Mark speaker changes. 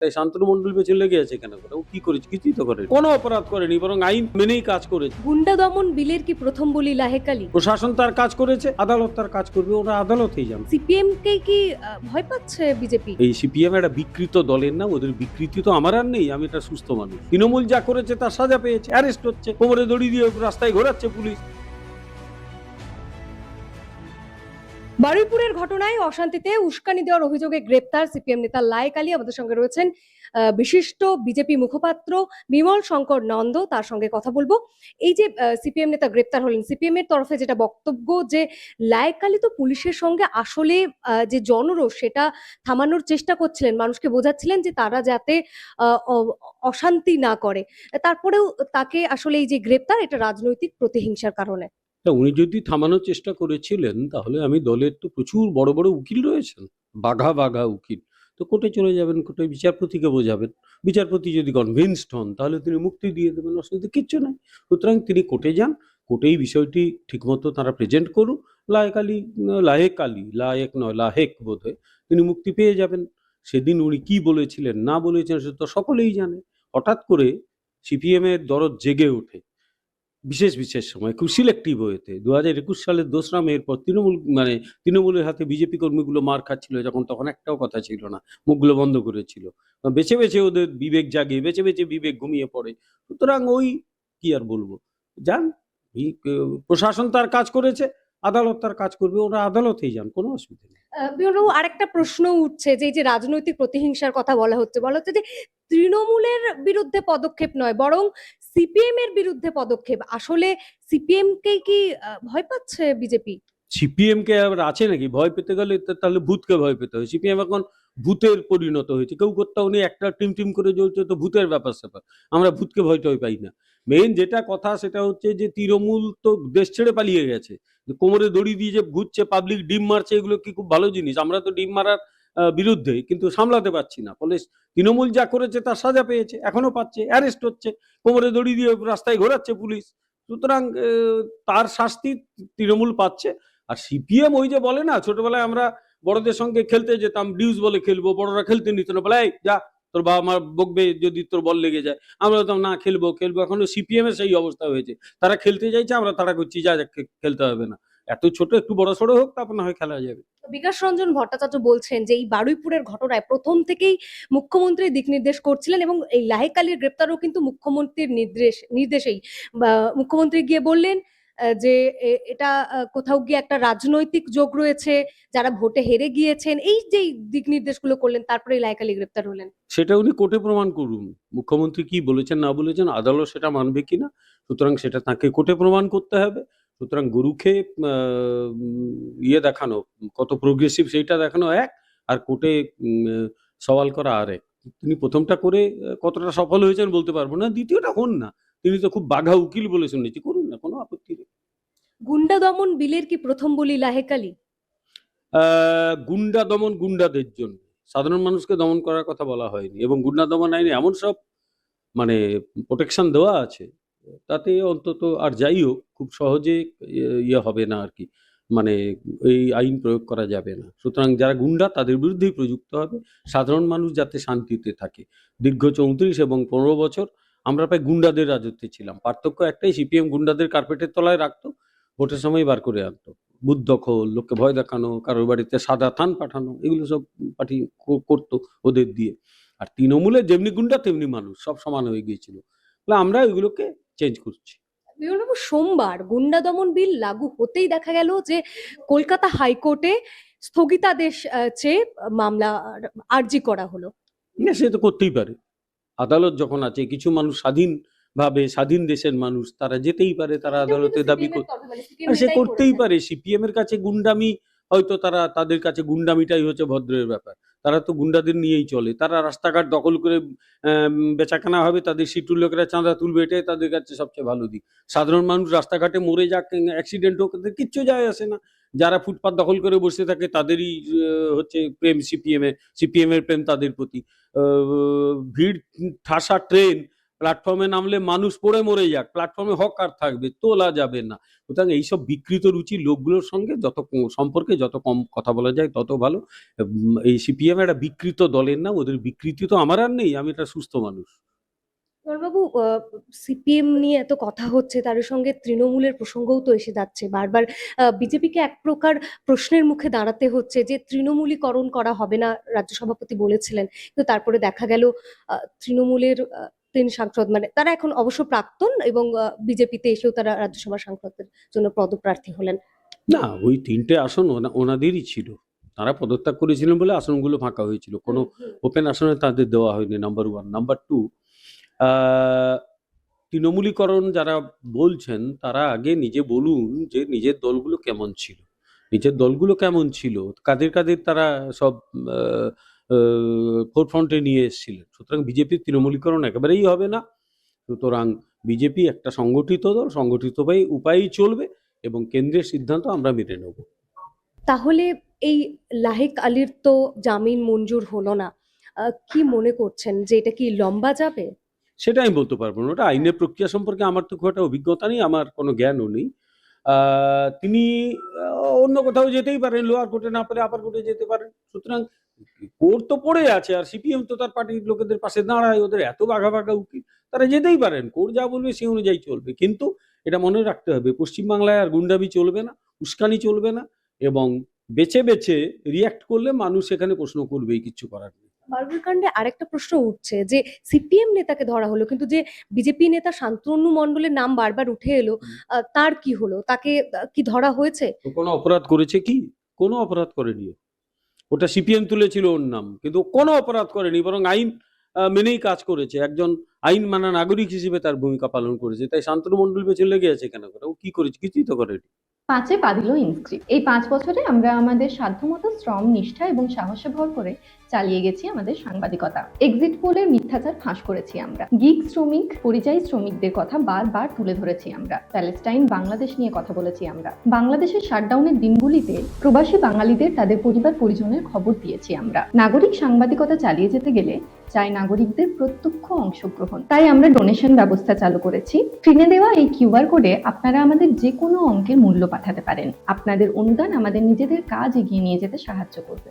Speaker 1: তাই শান্তনু মণ্ডল পেছনে লেগে আছে কেন করে? ও কি করেছে? কিছুই তো করেনি, কোনো অপরাধ করেনি, বরং আইন মেনেই কাজ করেছে।
Speaker 2: গুন্ডা দমন বিলের কি প্রথম বলি লাহেকালি?
Speaker 1: প্রশাসন তার কাজ করেছে, আদালত তার কাজ করবে, ওরা আদালতেই যান।
Speaker 2: সিপিএম কে কি ভয় পাচ্ছে বিজেপি?
Speaker 1: এই সিপিএম একটা বিকৃত দলের নাম, ওদের বিকৃতি তো আমার আর নেই, আমি একটা সুস্থ মানুষ। তৃণমূল যা করেছে তার সাজা পেয়েছে, অ্যারেস্ট হচ্ছে, কোমরে দড়ি দিয়ে রাস্তায় ঘোরাচ্ছে পুলিশ।
Speaker 2: বারুইপুরের ঘটনায় অশান্তিতে উস্কানি দেওয়ার অভিযোগে গ্রেপ্তার সিপিএম নেতা লায়েক আলী। আমাদের সঙ্গে রয়েছেন বিশিষ্ট বিজেপি মুখপাত্র বিমল শঙ্কর নন্দ, তার সঙ্গে কথা বলবো। এই যে সিপিএম নেতা গ্রেপ্তার হলেন, সিপিএম এর তরফে যেটা বক্তব্য যে লায়েক আলী তো পুলিশের সঙ্গে আসলে যে জনরোষ সেটা থামানোর চেষ্টা করছিলেন, মানুষকে বোঝাচ্ছিলেন যে তারা যাতে অশান্তি না করে। তারপরেও তাকে আসলে এই যে গ্রেপ্তার, এটা রাজনৈতিক প্রতিহিংসার কারণে।
Speaker 1: তা উনি যদি থামানোর চেষ্টা করেছিলেন, তাহলে আমি দলের তো প্রচুর বড় বড় উকিল রয়েছেন, বাঘা বাঘা উকিল, তো কোর্টে চলে যাবেন, কোর্টে বিচারপতিকে বোঝাবেন। বিচারপতি যদি কনভিন্সড হন তাহলে তিনি মুক্তি দিয়ে দেবেন, অসুবিধা কিচ্ছু নাই। সুতরাং তিনি কোর্টে যান, কোর্টেই বিষয়টি ঠিকমতো তারা প্রেজেন্ট করুন। লায়েক আলী, লাহেক আলী, লায়েক নয় লাহেক বোধ হয়, তিনি মুক্তি পেয়ে যাবেন। সেদিন উনি কি বলেছিলেন না বলেছেন সে তো সকলেই জানে। হঠাৎ করে সিপিএম এর দরদ জেগে ওঠে বিশেষ বিশেষ সময়, খুব সিলেক্টিভ ওয়েতে। ২০২১ সালের ২রা মের পর তৃণমূলের হাতে বিজেপি কর্মীগুলো মার খাচ্ছিল যখন, তখন একটাও কথা ছিল না, মুখগুলো বন্ধ করেছিল। বেছে বেছে ওদের বিবেক জাগে, বেছে বেছে বিবেক ঘুমিয়ে পড়ে। সুতরাং ওই কি আর বলবো, যান। প্রশাসন তার কাজ করেছে, আদালত তার কাজ করবে, ওরা আদালতেই যান, কোনো অসুবিধা নেই।
Speaker 2: বিমলবাবু, আরেকটা প্রশ্ন উঠছে যে এই যে রাজনৈতিক প্রতিহিংসার কথা বলা হচ্ছে যে তৃণমূলের বিরুদ্ধে পদক্ষেপ নয়, বরং সিপিএম এর বিরুদ্ধে পদক্ষেপ। আসলে সিপিএম কে কি ভয় পাচ্ছে বিজেপি?
Speaker 1: সিপিএম কে আবার আছে নাকি ভয় পেতে গেলে? তাহলে ভূতকে ভয় পেতে হয়। সিপিএম এখন ভূতের পরিণত হয়েছে, কেউ কোথাও নেই, একটা টিম টিম করে জ্বলছে, তো ভূতের ব্যাপার স্যাপার। আমরা ভূতকে ভয় টয় পাই না। মেইন যেটা কথা সেটা হচ্ছে যে তৃণমূল তো দেশ ছেড়ে পালিয়ে গেছে, কোমরে দড়ি দিয়ে যে ঘুরছে, পাবলিক ডিম মারছে, এগুলো কি খুব ভালো জিনিস? আমরা তো ডিম মারার বিরুদ্ধে, কিন্তু সামলাতে পারছি না। ফলে তৃণমূল যা করেছে তার সাজা পেয়েছে, এখনো পাচ্ছে, অ্যারেস্ট হচ্ছে, কোমরে দড়ি দিয়ে রাস্তায় ঘোরাচ্ছে পুলিশ। সুতরাং তার শাস্তি তৃণমূল পাচ্ছে। আর সিপিএম ওই যে বলে না, ছোটবেলায় আমরা বড়দের সঙ্গে খেলতে যেতাম, ডিউস বলে খেলবো, বড়রা খেলতে নিত না, বলে এই যা, তোর বাবা মা বকবে যদি তোর বল লেগে যায়। আমরা বলতাম না, খেলবো খেলবো। এখনো সিপিএম এর সেই অবস্থা হয়েছে, তারা খেলতে চাইছে, আমরা তাড়া করছি, যা খেলতে হবে না, এত ছোট, একটু বড় সড়ো হোক, তারপর না হয় খেলা যাবে।
Speaker 2: বিকাশ রঞ্জন ভট্টাচার্য বলছেন যে এই বারুইপুরের ঘটনায় প্রথম থেকেই মুখ্যমন্ত্রী দিক নির্দেশ করছিলেন এবং এই লাহেক আলীর গ্রেপ্তারও কিন্তু মুখ্যমন্ত্রীর নির্দেশেই। মুখ্যমন্ত্রী গিয়ে বললেন যে এটা কোথাও গিয়ে একটা রাজনৈতিক যোগ রয়েছে, যারা ভোটে হেরে গিয়েছেন। এই যে দিক নির্দেশগুলো করলেন, তারপরে লাহেক আলী গ্রেপ্তার হলেন।
Speaker 1: সেটা উনি কোর্টে প্রমাণ করুন, মুখ্যমন্ত্রী কি বলেছেন না বলেছেন, আদালত সেটা মানবে কিনা। সুতরাং সেটা তাকে কোর্টে প্রমাণ করতে হবে। সুতরাং গরু খেয়ে ইয়ে দেখানো, কত প্রোগ্রেসিভ সেইটা দেখানো এক, আর কোর্টে সওয়াল করা আর এক। তিনি প্রথমটা করে কতটা সফল হয়েছেন বলতে পারবো না, দ্বিতীয়টা হন না। তিনি তো খুব বাঘা উকিল বলে শুনেছি, করুন না, কোনো আপত্তি নেই।
Speaker 2: গুন্ডা দমন বিলের কি প্রথম বলি লাহেক আলী?
Speaker 1: গুন্ডা দমন গুন্ডাদের জন্য, সাধারণ মানুষকে দমন করার কথা বলা হয়নি। এবং গুন্ডা দমন আইনে এমন সব মানে প্রোটেকশন দেওয়া আছে, তাতে অন্তত আর যাই হোক খুব সহজে ইয়ে হবে না আর কি, মানে এই আইন প্রয়োগ করা যাবে না। সুতরাং যারা গুন্ডা তাদের বিরুদ্ধেই প্রযুক্ত হবে, সাধারণ মানুষ যাতে শান্তিতে থাকে। দীর্ঘ ৩৪ এবং ১৫ বছর আমরা প্রায় গুন্ডাদের রাজত্বে ছিলাম। পার্থক্য একটাই, সিপিএম গুন্ডাদের কার্পেটের তলায় রাখতো, ভোটের সময় বার করে আনতো। বুথ দখল, লোককে ভয় দেখানো, কারোর বাড়িতে সাদা থান পাঠানো, এগুলো সব পার্টি করতো ওদের দিয়ে। আর তৃণমূলের যেমনি গুন্ডা তেমনি মানুষ, সব সমান হয়ে গিয়েছিল। তাহলে আমরা এগুলোকে চেঞ্জ করছি।
Speaker 2: বিমলবাবু, সোমবার গুন্ডা দমন বিল লাগু হতেই দেখা গেল যে কলকাতা হাইকোর্টে স্থগিতাদেশ চেয়ে মামলা আর্জি করা হলো।
Speaker 1: না, সে তো করতেই পারে। আদালত যখন আছে, কিছু মানুষ স্বাধীনভাবে, স্বাধীন দেশের মানুষ, তারা যেতেই পারে, তারা
Speaker 2: এটাও কিন্তু
Speaker 1: আদালতে দাবি
Speaker 2: সিপিএম এর তরফে, মানে সিপিএম
Speaker 1: আর সে
Speaker 2: নেতাই
Speaker 1: করতেই
Speaker 2: করেছেন।
Speaker 1: পারে। সিপিএম এর কাছে গুন্ডামি হয়তো তাদের কাছে গুন্ডামিটাই হচ্ছে ভদ্রের ব্যাপার। তারা তো গুন্ডাদের নিয়েই চলে। তারা রাস্তাঘাট দখল করে বেচাকেনা হবে, তাদের সিটুর লোকেরা চাঁদা তুলবে, এটাই তাদের কাছে সবচেয়ে ভালো দিক। সাধারণ মানুষ রাস্তাঘাটে মরে যাক, অ্যাক্সিডেন্ট হোক, তাদের কিচ্ছু যায় আসে না। যারা ফুটপাত দখল করে বসে থাকে তাদেরই হচ্ছে প্রেম সিপিএম এর প্রেম তাদের প্রতি। ভিড় ঠাসা ট্রেন, প্ল্যাটফর্মে নামলে মানুষ পড়ে মরে যাক, প্ল্যাটফর্মে হকার থাকবে, তোলা যাবে না। সুতরাং এইসব বিকৃত রুচির লোকগুলোর সঙ্গে সম্পর্কে যত কম কথা বলা যায় তত ভালো। এই সিপিএম একটা বিকৃত দলের নাম, ওদের বিকৃতি তো আমার আর নেই, আমি একটা সুস্থ মানুষ।
Speaker 2: বাবু, সিপিএম নিয়ে এত কথা হচ্ছে, তার সঙ্গে তৃণমূলের প্রসঙ্গও তো এসে যাচ্ছে বারবার। বিজেপিকে এক প্রকার প্রশ্নের মুখে দাঁড়াতে হচ্ছে যে তৃণমূলীকরণ করা হবে না, রাজ্য সভাপতি বলেছিলেন, কিন্তু তারপরে দেখা গেল তৃণমূলের 3 সাংসদ, মানে তারা এখন অবশ্য প্রাক্তন, এবং বিজেপিতে এসেও তারা রাজ্যসভা সাংসদের জন্য পদপ্রার্থী হলেন।
Speaker 1: না, ওই ৩টে আসন ওনাদেরই ছিল, তারা পদত্যাগ করেছিলেন বলে আসনগুলো ফাঁকা হয়েছিল, কোনো ওপেন আসনে তাদের দেওয়া হয়নি, নাম্বার 1। নাম্বার 2, তৃণমূলীকরণ যারা বলছেন তারা আগে নিজে বলুন যে নিজের দলগুলো কেমন ছিল, নিজের দলগুলো কেমন ছিল, কাদের কাদের তারা সব ফোরফ্রন্টে নিয়ে এসেছিলেন। সুতরাং বিজেপির তৃণমূলীকরণ একেবারেই হবে না। সুতরাং বিজেপি একটা সংগঠিত দল, সংগঠিত উপায়েই চলবে, এবং কেন্দ্রের সিদ্ধান্ত আমরা মেনে নেব।
Speaker 2: তাহলে এই লাহিক আলীর তো জামিন মঞ্জুর হলো না, কি মনে করছেন যে এটা কি লম্বা যাবে?
Speaker 1: সেটা আমি বলতে পারবো না, ওটা আইনের প্রক্রিয়া সম্পর্কে আমার তো খুব একটা অভিজ্ঞতা নেই, আমার কোনো জ্ঞানও নেই। তিনি অন্য কোথাও যেতেই পারেন, লোয়ার কোর্টে না পেরে আপার কোর্টে যেতে পারেন। সুতরাং কোর্ট তো পড়ে আছে, আর সিপিএম তো তার পার্টির লোকেদের পাশে দাঁড়ায়, ওদের এত বাঘা বাঘা উকিল, তারা যেতেই পারেন, কোর্ট যা বলবে সেই অনুযায়ী চলবে। কিন্তু এটা মনে রাখতে হবে, পশ্চিমবাংলায় আর গুন্ডামি চলবে না, উস্কানি চলবে না, এবং বেছে বেছে রিয়াক্ট করলে মানুষ এখানে প্রশ্ন করবেই, কিচ্ছু করার নেই।
Speaker 2: বারবার কাণ্ডে আরেকটা প্রশ্ন উঠছে যে সিপিএম নেতাকে ধরা হলো, কিন্তু যে বিজেপি নেতা শান্তনু মণ্ডলের নাম বারবার উঠে এলো, তার কি হলো? তাকে কি ধরা হয়েছে?
Speaker 1: তো কোনো অপরাধ করেছে কি? কোনো অপরাধ করেনি ও। ওটা সিপিএম তুলেছিল ওর নাম, কিন্তু ও কোনো অপরাধ করেনি, বরং আইন মেনেই কাজ করেছে, একজন আইন মানা নাগরিক হিসেবে তার ভূমিকা পালন করেছে। তাই শান্তনু মণ্ডল পেছনে লেগে আছে কেন করে? ও কি করেছে? কিছুই তো করেনি।
Speaker 3: 5-এ পা দিল ইনস্ক্রিপ্ট। এই 5 বছরে আমরা আমাদের সাধ্যমতো শ্রম, নিষ্ঠা এবং সাহসে ভর করে চালিয়ে গেছি আমাদের সাংবাদিকতা। এক্সিট পোলের মিথ্যাচার ফাঁস করেছি আমরা। গিগ শ্রমিক, পরিযায়ী শ্রমিকদের কথা বারবার তুলে ধরেছি আমরা। প্যালেস্টাইন, বাংলাদেশ নিয়ে কথা বলেছি আমরা। বাংলাদেশের শাটডাউনের দিনগুলিতে প্রবাসী বাঙালিদের তাদের পরিবার পরিজনের খবর দিয়েছি আমরা। নাগরিক সাংবাদিকতা চালিয়ে যেতে গেলে চাই নাগরিকদের প্রত্যক্ষ অংশগ্রহণ। তাই আমরা ডোনেশন ব্যবস্থা চালু করেছি। স্ক্রিনে দেওয়া এই কিউআর কোডে আপনারা আমাদের যে কোনো অঙ্কের মূল্য পাঠাতে পারেন। আপনাদের অনুদান আমাদের নিজেদের কাজ এগিয়ে নিয়ে যেতে সাহায্য করবে।